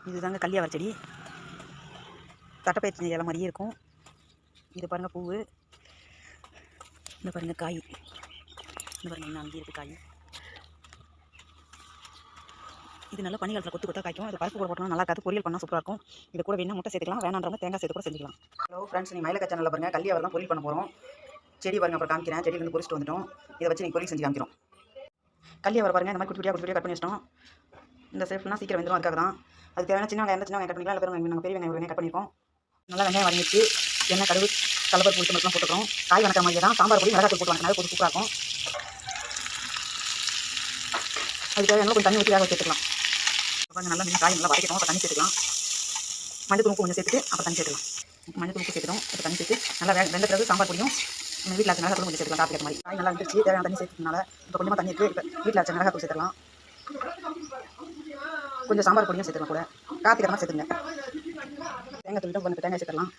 இதுதாங்க கல்யாண செடி. தட்டைப்பயிற்சி இலை மாதிரியே இருக்கும். இது பாருங்கள் பூவு. இந்த பாருங்கள் காய். இந்த பாருங்கள் இன்னும் அங்கேயே இருக்குது காய். இது நல்லா பனி காலத்தில் கொத்து கொத்தா காய்க்கும். அது பருப்பு கூட போட்டோம்னா நல்லா இருக்காது. பொரியல் பண்ணால் சூப்பராக இருக்கும். இது கூட வேணா முட்டை சேர்த்துக்கலாம், வேணான்றவங்க தேங்காய் சேர்த்து கூட செஞ்சுக்கலாம். ஹலோ ஃப்ரெண்ட்ஸ், நீங்கள் மயிலக்கா சேனலில் பாருங்கள் கல்யாணம் தான் பொரியல் பண்ண போகிறோம். செடி பாருங்கள், அப்புறம் காமிக்கிறேன். செடி வந்து பொரிச்சிட்டு வந்துட்டோம். இதை வச்சு நீங்கள் பொரியல் செஞ்சு காமிக்கிறோம். கல்யாணம் பாருங்கள், இந்த மாதிரி குட்டி குட்டியாக கட் பண்ணி வச்சிட்டோம். இந்த சேஃப்னா சீக்கிரம் வந்துடும். அதுக்காக தான் அதுக்கு தேவையான சின்ன வெங்காயம், சின்ன வெங்காயம் கட் பண்ணிக்கலாம். இல்லை நாங்கள் பெரிய வெங்காயம் வெங்காயம் கட் பண்ணிப்போம். நல்லா வெங்காயம் வதங்கிச்சு. எண்ணெய், கடுகு, கடலப்பருப்பு உளுத்தம்பருப்புலாம் போட்டுக்கிறோம். காய் வணக்கிற மாதிரி தான் சாம்பார் பொடி மிளகாத்தூள் போட்டு வணக்கினாவே கொஞ்சம் சூப்பராக இருக்கும். அதுக்கு தேவையான கொஞ்சம் தண்ணி ஊற்றி வேக வச்சுக்கலாம். கொஞ்சம் நல்லா காய் நல்லா வதக்கிட்டோம். அப்போ தண்ணி சேர்த்துக்கலாம். மஞ்சள் உப்பு கொஞ்சம் சேர்த்துட்டு அப்புறம் தண்ணி சேர்த்துக்கலாம். மஞ்சள் உப்பு சேர்த்துட்டோம். இப்போ தண்ணி சேர்த்து நல்லா வெந்த பிறகு சாம்பார் பொடியும் வீட்டில் அரைச்ச மிளகாத்தூள் கொஞ்சம் சேர்த்துக்கலாம். காப்பிக்கிற மாதிரி காய் நல்லா வந்துருச்சு. தேவையான தண்ணி சேர்த்துனால இப்போ கொஞ்சமாக தண்ணி இருக்குது. இப்போ வீட்டில் அரைச்ச மிளகாத்தூள் சேர்த்துக்கலாம். கொஞ்சம் சாம்பார் பொடியும் சேர்த்துக்கலாம். கூட காத்திக்கிற மாதிரி சேர்த்துங்க. தேங்காய் தூள் கொஞ்சம் தேங்காய் சேர்த்துக்கலாம்.